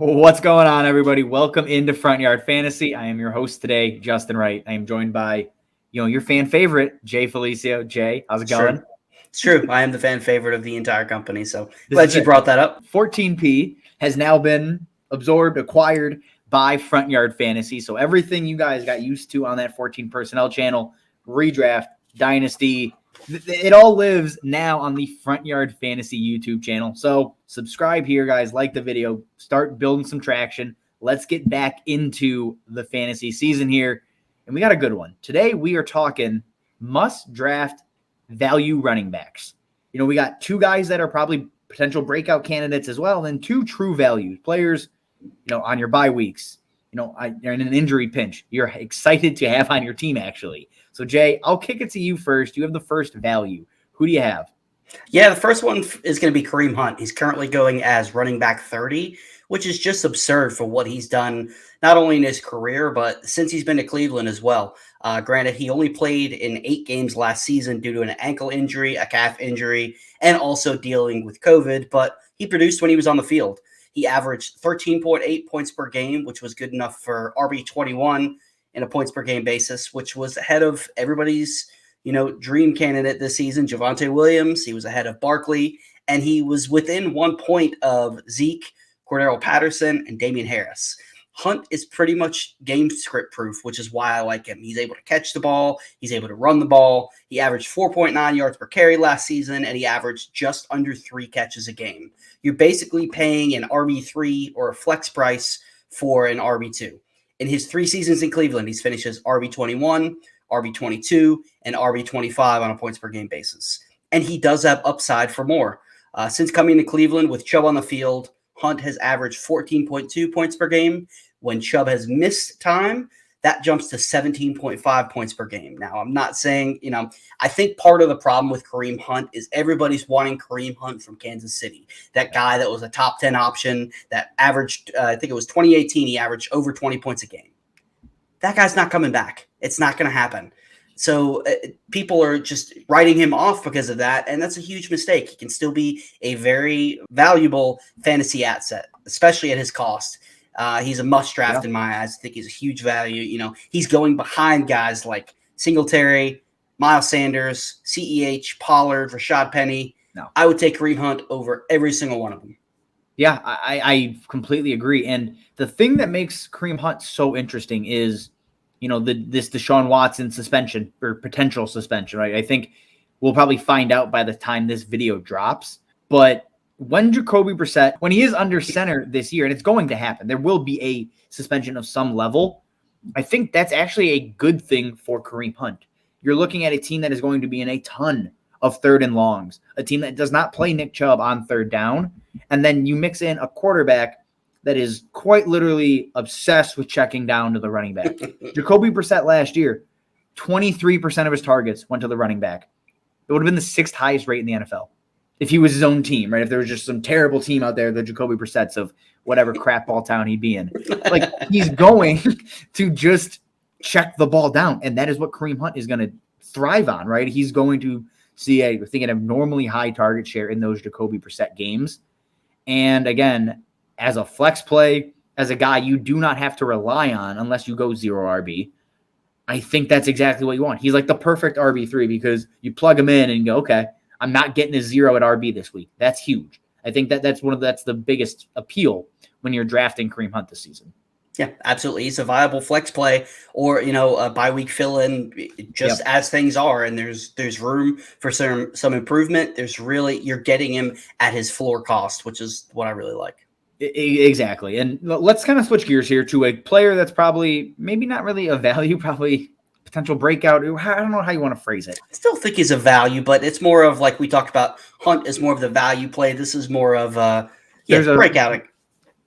What's going on, everybody? Welcome into Front Yard Fantasy. I am your host today, Justin Wright. I am joined by, your fan favorite, Jay Felicio. Jay, how's it going? It's true. I am the fan favorite of the entire company, so This glad is you it. brought that up. 14P has now been acquired by Front Yard Fantasy. So everything you guys got used to on that 14 personnel channel, redraft, dynasty, it all lives now on the Front Yard Fantasy YouTube channel. So subscribe here, guys. Like the video. Start building some traction. Let's get back into the fantasy season here. And we got a good one. Today we are talking must draft value running backs. We got two guys that are probably potential breakout candidates as well, and then two true value players, on your bye weeks. You're in an injury pinch. You're excited to have on your team, actually. So, Jay, I'll kick it to you first. You have the first value. Who do you have? Yeah, the first one is going to be Kareem Hunt. He's currently going as running back 30, which is just absurd for what he's done, not only in his career, but since he's been to Cleveland as well. Granted, he only played in 8 games last season due to an ankle injury, a calf injury, and also dealing with COVID, but he produced when he was on the field. He averaged 13.8 points per game, which was good enough for RB21 in a points per game basis, which was ahead of everybody's dream candidate this season, Javonte Williams. He was ahead of Barkley, and he was within 1 point of Zeke, Cordero Patterson, and Damian Harris. Hunt is pretty much game script proof, which is why I like him. He's able to catch the ball. He's able to run the ball. He averaged 4.9 yards per carry last season, and he averaged just under 3 catches a game. You're basically paying an RB3 or a flex price for an RB2. In his 3 seasons in Cleveland, he's finished as RB21, RB22, and RB25 on a points per game basis. And he does have upside for more. Since coming to Cleveland with Chubb on the field, Hunt has averaged 14.2 points per game. When Chubb has missed time, that jumps to 17.5 points per game. Now, I'm not saying, I think part of the problem with Kareem Hunt is everybody's wanting Kareem Hunt from Kansas City. That guy that was a top 10 option that averaged, I think it was 2018, he averaged over 20 points a game. That guy's not coming back. It's not going to happen. So people are just writing him off because of that, and that's a huge mistake. He can still be a very valuable fantasy asset, especially at his cost. He's a must draft in my eyes. I think he's a huge value. He's going behind guys like Singletary, Miles Sanders, CEH, Pollard, Rashad Penny. No. I would take Kareem Hunt over every single one of them. Yeah, I completely agree. And the thing that makes Kareem Hunt so interesting is, this Deshaun Watson suspension or potential suspension, right? I think we'll probably find out by the time this video drops. But when Jacoby Brissett, when he is under center this year, and it's going to happen, there will be a suspension of some level. I think that's actually a good thing for Kareem Hunt. You're looking at a team that is going to be in a ton of 3rd and longs, a team that does not play Nick Chubb on 3rd down. And then you mix in a quarterback that is quite literally obsessed with checking down to the running back. Jacoby Brissett last year, 23% of his targets went to the running back. It would have been the 6th highest rate in the NFL if he was his own team, right? If there was just some terrible team out there, the Jacoby Brissett's of whatever crap ball town he'd be in. Like, he's going to just check the ball down, and that is what Kareem Hunt is going to thrive on, right? He's going to see a abnormally high target share in those Jacoby Brissett games. And again, as a flex play, as a guy you do not have to rely on unless you go 0 RB, I think that's exactly what you want. He's like the perfect RB3 because you plug him in and you go, okay, I'm not getting a 0 at RB this week. That's huge. I think that's the biggest appeal when you're drafting Kareem Hunt this season. Yeah, absolutely. He's a viable flex play or, a bye week fill in just as things are. And there's room for some improvement. You're getting him at his floor cost, which is what I really like. Exactly. And let's kind of switch gears here to a player that's probably maybe not really a value, probably potential breakout. I don't know how you want to phrase it. I still think he's a value, but it's more of like we talked about. Hunt is more of the value play. This is more of breakout.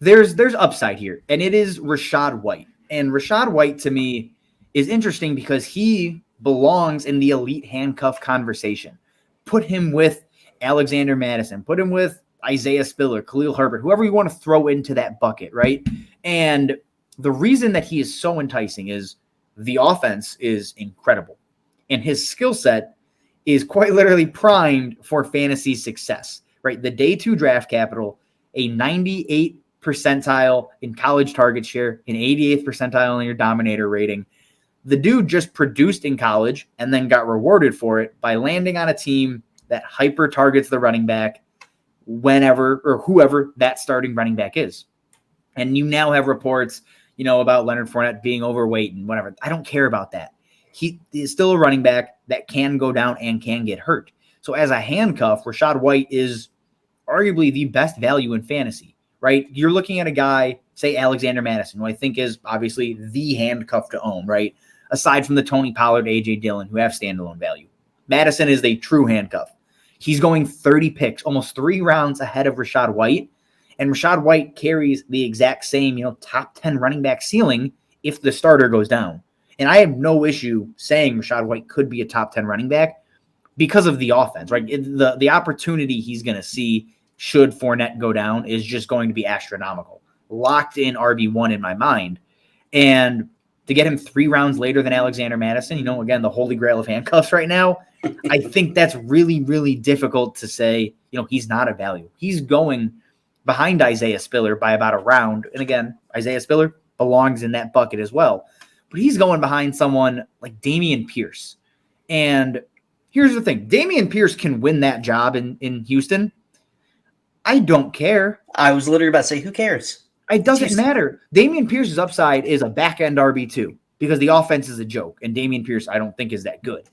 There's upside here, and it is Rachaad White. And Rachaad White, to me, is interesting because he belongs in the elite handcuff conversation. Put him with Alexander Madison. Put him with Isaiah Spiller, Khalil Herbert, whoever you want to throw into that bucket, right? And the reason that he is so enticing is the offense is incredible. And his skill set is quite literally primed for fantasy success, right? The day 2 draft capital, a 98 percentile in college target share, in 88th percentile in your dominator rating. The dude just produced in college and then got rewarded for it by landing on a team that hyper targets the running back whenever or whoever that starting running back is. And you now have reports, about Leonard Fournette being overweight and whatever. I don't care about that. He is still a running back that can go down and can get hurt. So as a handcuff, Rachaad White is arguably the best value in fantasy, right? You're looking at a guy, say Alexander Madison, who I think is obviously the handcuff to own, right? Aside from the Tony Pollard, A.J. Dillon, who have standalone value. Madison is a true handcuff. He's going 30 picks, almost 3 rounds ahead of Rachaad White. And Rachaad White carries the exact same, top 10 running back ceiling if the starter goes down. And I have no issue saying Rachaad White could be a top 10 running back because of the offense, right? The opportunity he's going to see should Fournette go down is just going to be astronomical. Locked in RB1 in my mind. And to get him 3 rounds later than Alexander Madison, again, the holy grail of handcuffs right now, I think that's really, really difficult to say, he's not a value. He's going behind Isaiah Spiller by about a round. And again, Isaiah Spiller belongs in that bucket as well. But he's going behind someone like Dameon Pierce. And here's the thing. Dameon Pierce can win that job in Houston. I don't care. I was literally about to say, who cares? It doesn't matter. Dameon Pierce's upside is a back-end RB2 because the offense is a joke. And Dameon Pierce, I don't think, is that good.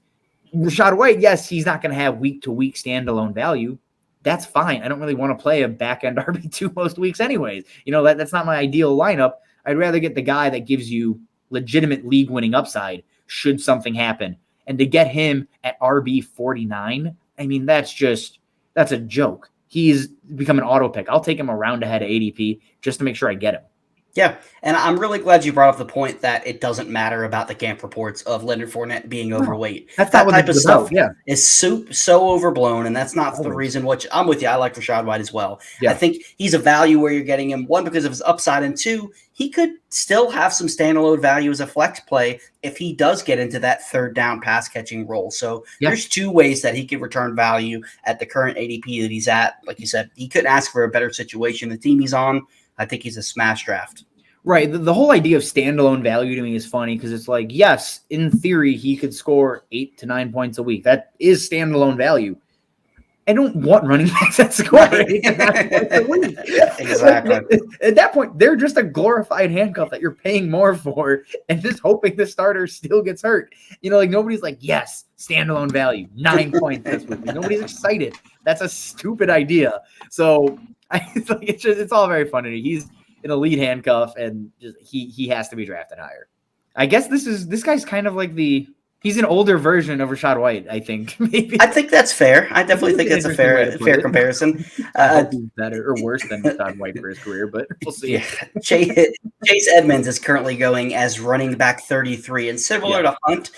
Rachaad White, yes, he's not going to have week-to-week standalone value. That's fine. I don't really want to play a back-end RB2 most weeks anyways. That's not my ideal lineup. I'd rather get the guy that gives you legitimate league-winning upside should something happen. And to get him at RB 49, that's a joke. He's become an auto pick. I'll take him a round ahead of ADP just to make sure I get him. Yeah, and I'm really glad you brought up the point that it doesn't matter about the camp reports of Leonard Fournette being overweight. That's not what type of stuff about. is so overblown, and that's not the reason. Which I'm with you. I like Rachaad White as well. Yeah. I think he's a value where you're getting him, 1, because of his upside, and 2, he could still have some standalone value as a flex play if he does get into that third down pass catching role. So there's 2 ways that he could return value at the current ADP that he's at. Like you said, he couldn't ask for a better situation. The team he's on, I think he's a smash draft. Right. The whole idea of standalone value to me is funny because it's like, yes, in theory, he could score 8 to 9 points a week. That is standalone value. I don't want running backs that score 8 to 9 points a week. Exactly. At that point, they're just a glorified handcuff that you're paying more for and just hoping the starter still gets hurt. Nobody's like, yes, standalone value, 9 points this week. Nobody's excited. That's a stupid idea. So it's all very funny. He's an elite handcuff, and just he has to be drafted higher. I guess this guy's kind of like he's an older version of Rachaad White, I think. Maybe. I think that's fair. I definitely think that's a fair comparison. Better or worse than Rachaad White for his career, but we'll see. Yeah. Chase Edmonds is currently going as running back 33, and similar to Hunt,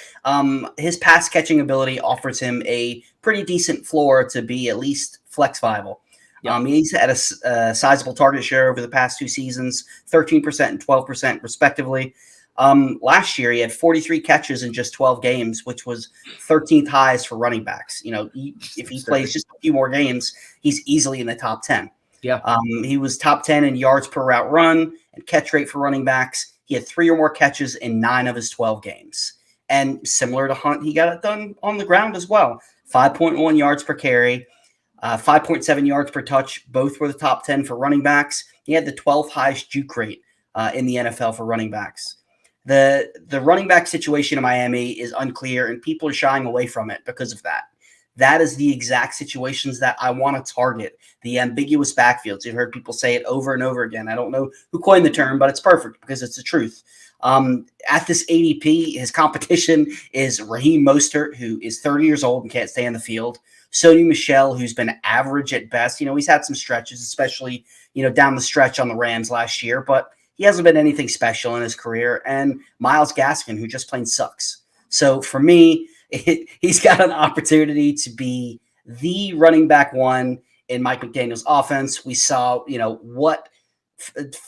his pass catching ability offers him a pretty decent floor to be at least flex viable. Yep. He's had a sizable target share over the past 2 seasons, 13% and 12% respectively. Last year, he had 43 catches in just 12 games, which was 13th highest for running backs. If he plays just a few more games, he's easily in the top 10. Yeah. He was top 10 in yards per route run and catch rate for running backs. He had 3 or more catches in 9 of his 12 games. And similar to Hunt, he got it done on the ground as well. 5.1 yards per carry. 5.7 yards per touch, both were the top 10 for running backs. He had the 12th highest juke rate in the NFL for running backs. The running back situation in Miami is unclear, and people are shying away from it because of that. That is the exact situations that I want to target, the ambiguous backfields. You've heard people say it over and over again. I don't know who coined the term, but it's perfect because it's the truth. At this ADP, his competition is Raheem Mostert, who is 30 years old and can't stay on the field. Sony Michel, who's been average at best. He's had some stretches, especially, down the stretch on the Rams last year, but he hasn't been anything special in his career. And Myles Gaskin, who just plain sucks. So for me, he's got an opportunity to be the running back 1 in Mike McDaniel's offense. We saw, what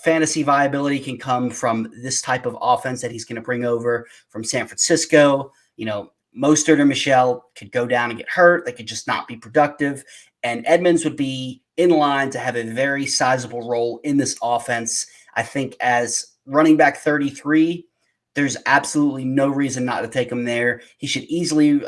fantasy viability can come from this type of offense that he's going to bring over from San Francisco. Mostert or Michel could go down and get hurt. They could just not be productive. And Edmonds would be in line to have a very sizable role in this offense. I think as running back 33, there's absolutely no reason not to take him there. He should easily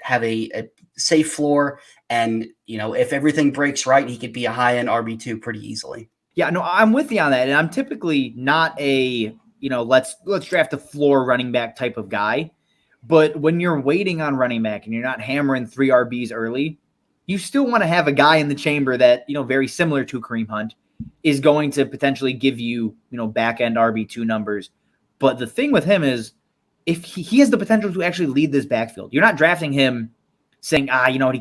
have a safe floor. And, if everything breaks right, he could be a high-end RB2 pretty easily. Yeah, no, I'm with you on that. And I'm typically not a, let's draft a floor running back type of guy. But when you're waiting on running back and you're not hammering 3 RBs early, you still want to have a guy in the chamber that, very similar to Kareem Hunt is going to potentially give you, back end RB2 numbers. But the thing with him is if he has the potential to actually lead this backfield, you're not drafting him saying,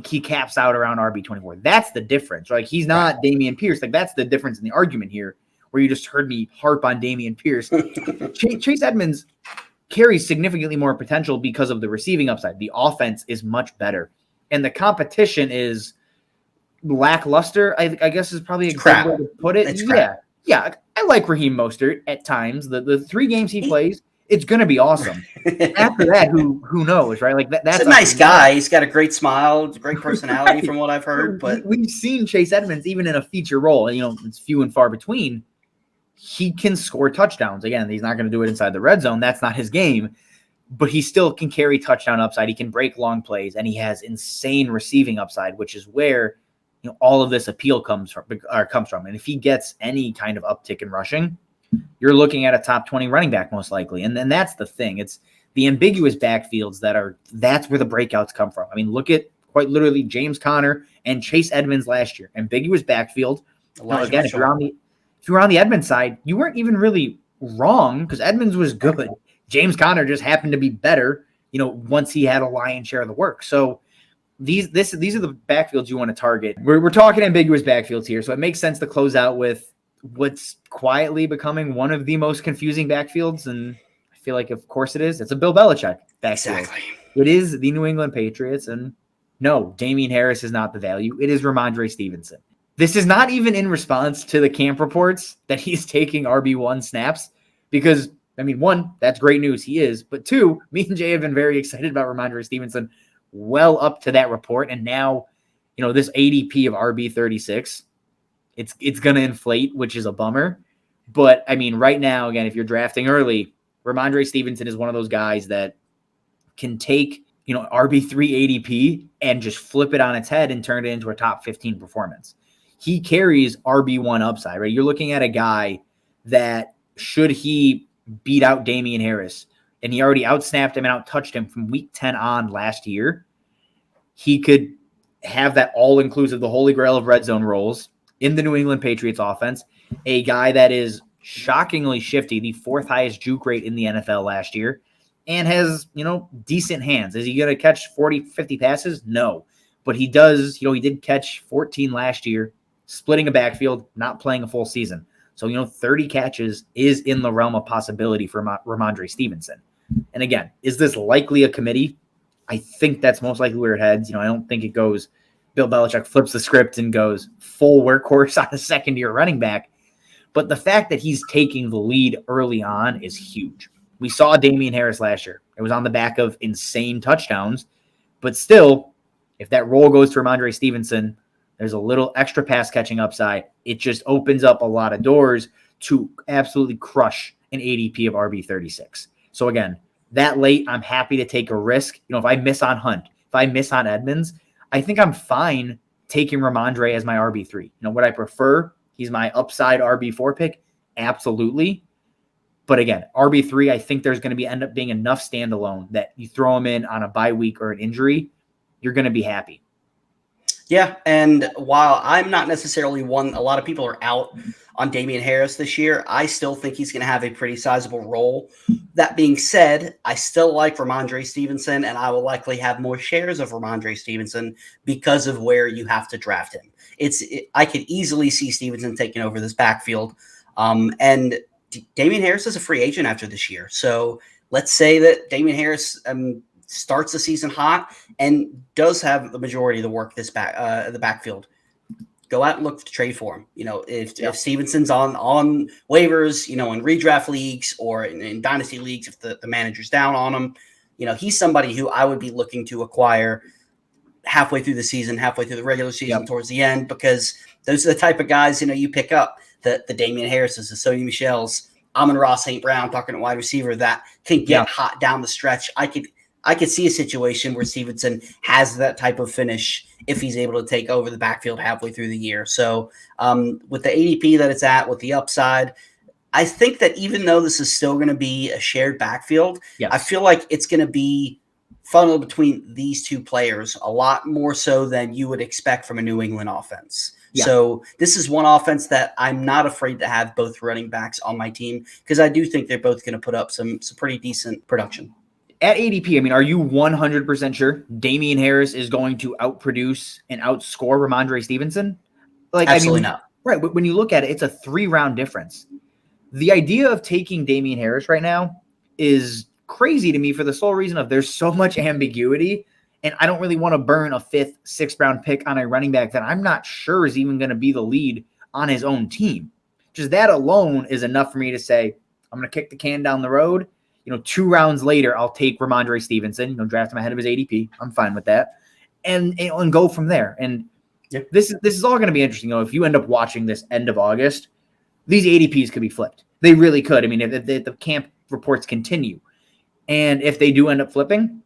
he caps out around RB24. That's the difference. Like, he's not Dameon Pierce. Like, that's the difference in the argument here, where you just heard me harp on Dameon Pierce. Chase Edmonds carries significantly more potential because of the receiving upside. The offense is much better. And the competition is lackluster, I guess is probably a good way to put it. It's crap. Yeah. I like Raheem Mostert at times. The 3 games he plays, it's going to be awesome. After that, who knows, right? Like that's a nice guy. He's got a great smile, great personality from what I've heard. But we've seen Chase Edmonds even in a feature role. It's few and far between. He can score touchdowns. Again, he's not going to do it inside the red zone. That's not his game. But he still can carry touchdown upside. He can break long plays, and he has insane receiving upside, which is where all of this appeal comes from. And if he gets any kind of uptick in rushing, you're looking at a top 20 running back most likely. And then that's the thing. It's the ambiguous backfields that's where the breakouts come from. I mean, look at quite literally James Conner and Chase Edmonds last year. Ambiguous backfield. Again, if you were on the Edmonds side, you weren't even really wrong because Edmonds was good. James Conner just happened to be better, once he had a lion's share of the work. So these are the backfields you want to target. We're talking ambiguous backfields here, so it makes sense to close out with what's quietly becoming one of the most confusing backfields, and I feel like, of course, it is. It's a Bill Belichick backfield. Exactly. It is the New England Patriots, and no, Damien Harris is not the value. It is Rhamondre Stevenson. This is not even in response to the camp reports that he's taking RB1 snaps, because, I mean, 1, that's great news. He is. But 2, me and Jay have been very excited about Rhamondre Stevenson well up to that report. And now, this ADP of RB36, it's going to inflate, which is a bummer. But, I mean, right now, again, if you're drafting early, Rhamondre Stevenson is one of those guys that can take, RB3 ADP and just flip it on its head and turn it into a top 15 performance. He carries RB1 upside, right? You're looking at a guy that, should he beat out Damien Harris, and he already outsnapped him and out-touched him from week 10 on last year, he could have that all-inclusive, the holy grail of red zone roles in the New England Patriots offense, a guy that is shockingly shifty, the 4th highest juke rate in the NFL last year, and has, decent hands. Is he going to catch 40, 50 passes? No. But he does, he did catch 14 last year, splitting a backfield, not playing a full season. So, 30 catches is in the realm of possibility for Rhamondre Stevenson. And again, is this likely a committee? I think that's most likely where it heads. I don't think it goes, Bill Belichick flips the script and goes full workhorse on a second-year running back. But the fact that he's taking the lead early on is huge. We saw Damien Harris last year. It was on the back of insane touchdowns. But still, if that role goes to Rhamondre Stevenson, there's a little extra pass catching upside. It just opens up a lot of doors to absolutely crush an ADP of RB36. So again, that late, I'm happy to take a risk. If I miss on Hunt, if I miss on Edmonds, I think I'm fine taking Rhamondre as my RB3. Would I prefer he's my upside RB4 pick? Absolutely. But again, RB3, I think there's going to end up being enough standalone that you throw him in on a bye week or an injury, you're going to be happy. Yeah, and while I'm not necessarily one, a lot of people are out on Damien Harris this year, I still think he's going to have a pretty sizable role. That being said, I still like Rhamondre Stevenson, and I will likely have more shares of Rhamondre Stevenson because of where you have to draft him. I could easily see Stevenson taking over this backfield, and Damien Harris is a free agent after this year. So let's say that Damien Harris starts the season hot and does have the majority of the work the backfield. Go out and look to trade for him. If Stevenson's on waivers, in redraft leagues or in dynasty leagues, if the manager's down on him, he's somebody who I would be looking to acquire halfway through the season, halfway through the regular season, towards the end, because those are the type of guys, you pick up the Damian Harris's, the Sony Michel's, Amon-Ra St. Brown, talking to wide receiver, that can get hot down the stretch. I could see a situation where Stevenson has that type of finish if he's able to take over the backfield halfway through the year. So with the ADP that it's at, with the upside, I think that even though this is still going to be a shared backfield, I feel like it's going to be funneled between these two players a lot more so than you would expect from a New England offense. Yeah. So this is one offense that I'm not afraid to have both running backs on my team, because I do think they're both going to put up some pretty decent production. At ADP, I mean, are you 100% sure Damian Harris is going to outproduce and outscore Rhamondre Stevenson? Absolutely not. Right. When you look at it, it's a 3-round difference. The idea of taking Damian Harris right now is crazy to me for the sole reason of there's so much ambiguity, and I don't really want to burn a 5th, 6th round pick on a running back that I'm not sure is even going to be the lead on his own team. Just that alone is enough for me to say, I'm going to kick the can down the road. 2 rounds later, I'll take Rhamondre Stevenson, draft him ahead of his ADP. I'm fine with that. And go from there. And this is all going to be interesting. If you end up watching this end of August, these ADPs could be flipped. They really could. I mean, if the camp reports continue, and if they do end up flipping,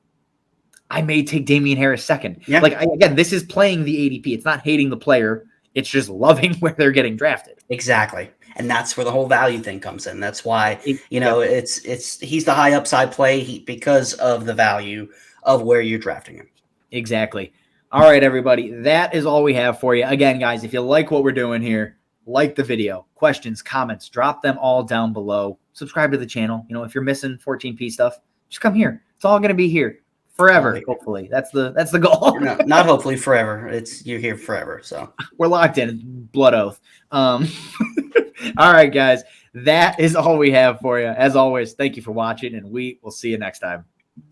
I may take Damian Harris second. Yeah. Again, this is playing the ADP. It's not hating the player. It's just loving where they're getting drafted. Exactly. And that's where the whole value thing comes in. That's why, it's he's the high upside play because of the value of where you're drafting him. Exactly. All right, everybody. That is all we have for you. Again, guys, if you like what we're doing here, like the video, questions, comments, drop them all down below. Subscribe to the channel. If you're missing 14P stuff, just come here. It's all going to be here forever. Hopefully, that's the goal. No, not hopefully forever. You're here forever. So we're locked in. Blood oath. All right, guys. That is all we have for you. As always, thank you for watching, and we will see you next time.